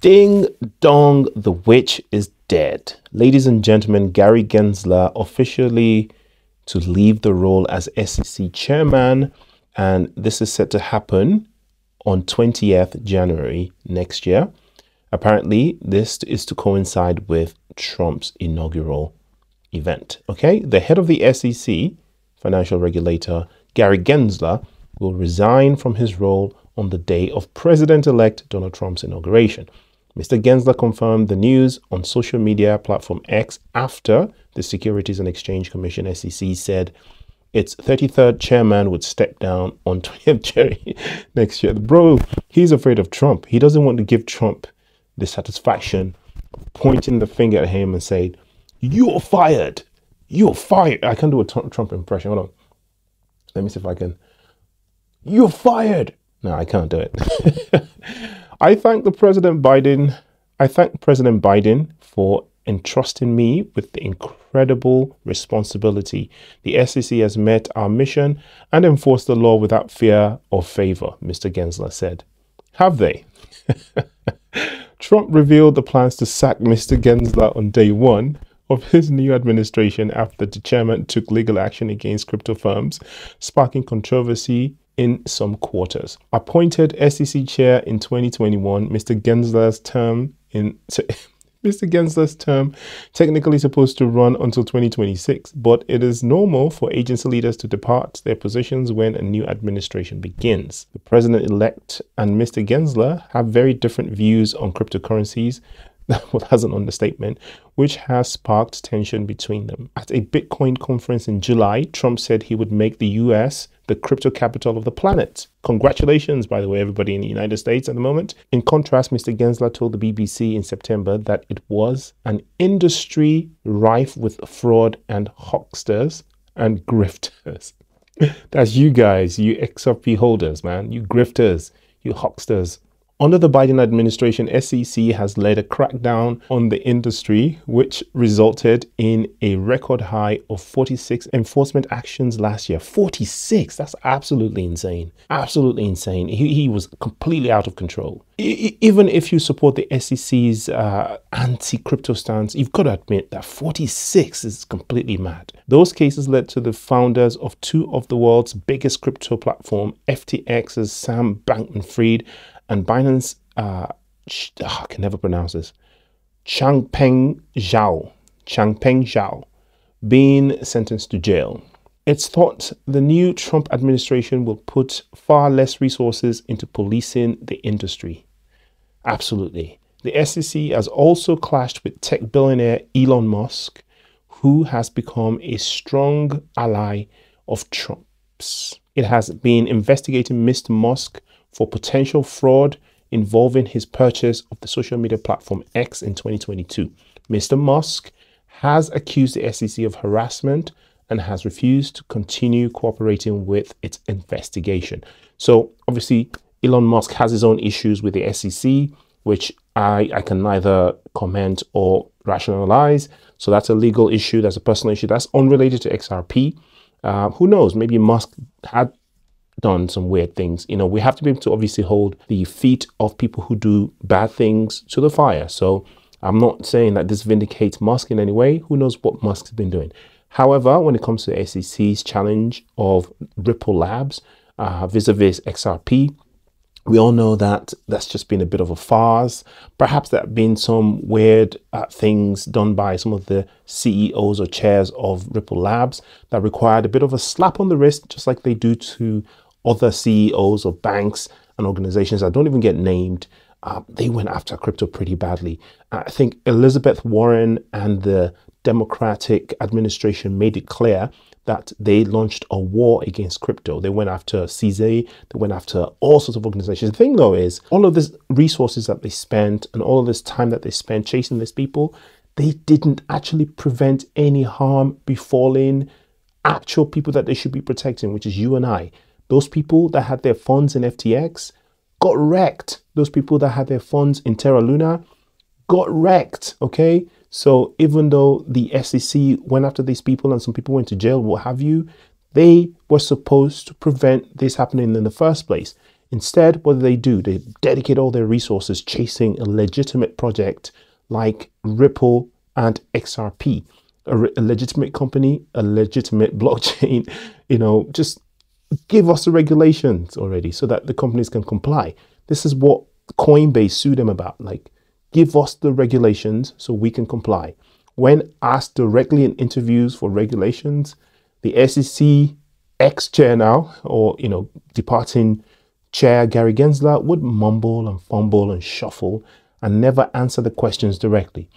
Ding dong, the witch is dead. Ladies and gentlemen, Gary Gensler officially to leave the role as SEC chairman, and this is set to happen on 20th January next year. Apparently, this is to coincide with Trump's inaugural event. Okay, the head of the SEC, financial regulator, Gary Gensler, will resign from his role on the day of President-elect Donald Trump's inauguration. Mr. Gensler confirmed the news on social media platform X after the Securities and Exchange Commission (SEC) said its 33rd chairman would step down on 20th January next year. Bro, he's afraid of Trump. He doesn't want to give Trump the satisfaction of pointing the finger at him and saying, "You're fired. You're fired." I can't do a Trump impression. Hold on. Let me see if I can. "You're fired." No, I can't do it. I thank President Biden for entrusting me with the incredible responsibility. The SEC has met our mission and enforced the law without fear or favor, Mr. Gensler said. Have they? Trump revealed the plans to sack Mr. Gensler on day one of his new administration after the chairman took legal action against crypto firms, sparking controversy in some quarters. Appointed SEC chair in 2021, Mr. Gensler's term technically supposed to run until 2026, but it is normal for agency leaders to depart their positions when a new administration begins. The president-elect and Mr. Gensler have very different views on cryptocurrencies. Well, that's an understatement, which has sparked tension between them. At a Bitcoin conference in July, Trump said he would make the US the crypto capital of the planet. Congratulations, by the way, everybody in the United States at the moment. In contrast, Mr. Gensler told the BBC in September that it was an industry rife with fraud and hucksters and grifters. That's you guys, you XRP holders, man, you grifters, you hucksters. Under the Biden administration, SEC has led a crackdown on the industry, which resulted in a record high of 46 enforcement actions last year. 46! That's absolutely insane. Absolutely insane. He was completely out of control. Even if you support the SEC's anti-crypto stance, you've got to admit that 46 is completely mad. Those cases led to the founders of two of the world's biggest crypto platform, FTX's Sam Bankman-Fried and Binance, I can never pronounce this, Changpeng Zhao, being sentenced to jail. It's thought the new Trump administration will put far less resources into policing the industry. Absolutely. The SEC has also clashed with tech billionaire Elon Musk, who has become a strong ally of Trump's. It has been investigating Mr. Musk for potential fraud involving his purchase of the social media platform X in 2022. Mr. Musk has accused the SEC of harassment and has refused to continue cooperating with its investigation. So obviously, Elon Musk has his own issues with the SEC, which I can neither comment or rationalize. So that's a legal issue. That's a personal issue. That's unrelated to XRP. Who knows? Maybe Musk had done some weird things. You know, we have to be able to obviously hold the feet of people who do bad things to the fire. So I'm not saying that this vindicates Musk in any way. Who knows what Musk's been doing? However, when it comes to the SEC's challenge of Ripple Labs vis-a-vis XRP, we all know that that's just been a bit of a farce. Perhaps there have been some weird things done by some of the CEOs or chairs of Ripple Labs that required a bit of a slap on the wrist, just like they do to other CEOs of banks and organizations that don't even get named. They went after crypto pretty badly. I think Elizabeth Warren and the Democratic administration made it clear that they launched a war against crypto. They went after CZ, they went after all sorts of organizations. The thing though is, all of this resources that they spent and all of this time that they spent chasing these people, they didn't actually prevent any harm befalling actual people that they should be protecting, which is you and I. Those people that had their funds in FTX got wrecked. Those people that had their funds in Terra Luna got wrecked, okay? So even though the SEC went after these people and some people went to jail, what have you, they were supposed to prevent this happening in the first place. Instead, what do? They dedicate all their resources chasing a legitimate project like Ripple and XRP, a legitimate company, a legitimate blockchain. Just give us the regulations already so that the companies can comply. This is what Coinbase sued them about. Like, give us the regulations so we can comply. When asked directly in interviews for regulations, the SEC ex-chair now, or departing chair Gary Gensler, would mumble and fumble and shuffle and never answer the questions directly.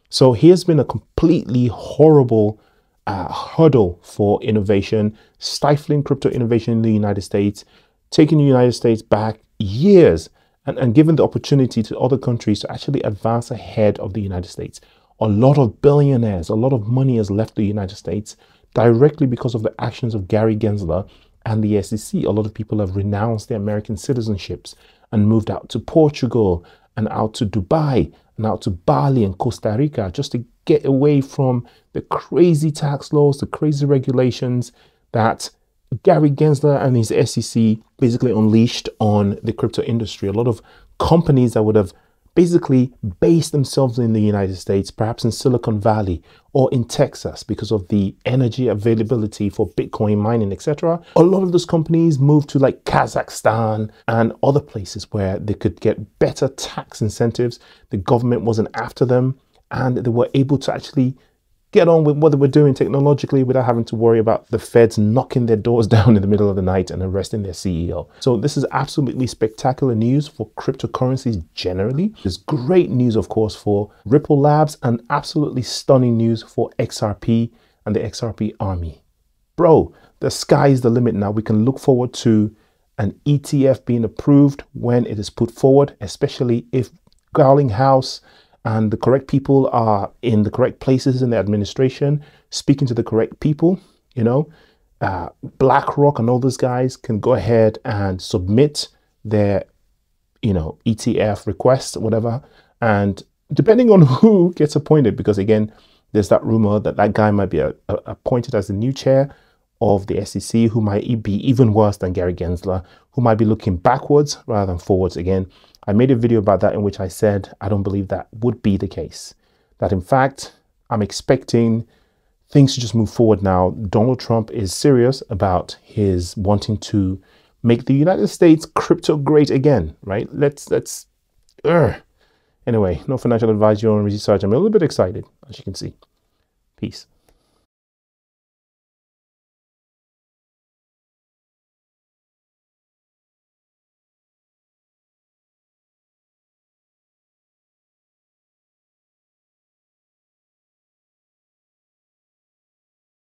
So here's been a completely horrible hurdle for innovation, stifling crypto innovation in the United States, taking the United States back years and giving the opportunity to other countries to actually advance ahead of the United States. A lot of billionaires, a lot of money has left the United States directly because of the actions of Gary Gensler and the SEC. A lot of people have renounced their American citizenships and moved out to Portugal and out to Dubai and out to Bali and Costa Rica just to get away from the crazy tax laws, the crazy regulations that Gary Gensler and his SEC basically unleashed on the crypto industry. A lot of companies that would have basically based themselves in the United States, perhaps in Silicon Valley or in Texas because of the energy availability for Bitcoin mining, etc. A lot of those companies moved to like Kazakhstan and other places where they could get better tax incentives. The government wasn't after them and they were able to actually get on with what they were doing technologically without having to worry about the feds knocking their doors down in the middle of the night and arresting their CEO. So this is absolutely spectacular news for cryptocurrencies generally. There's great news, of course, for Ripple Labs and absolutely stunning news for XRP and the XRP army. Bro, the sky is the limit now. We can look forward to an ETF being approved when it is put forward, especially if Garlinghouse and the correct people are in the correct places in the administration, speaking to the correct people. BlackRock and all those guys can go ahead and submit their, ETF requests, whatever. And depending on who gets appointed, because again, there's that rumor that that guy might be appointed as the new chair of the SEC, who might be even worse than Gary Gensler, who might be looking backwards rather than forwards again. I made a video about that in which I said I don't believe that would be the case. That in fact, I'm expecting things to just move forward now. Donald Trump is serious about his wanting to make the United States crypto great again, right? Anyway, no financial advice, your own research. I'm a little bit excited, as you can see. Peace.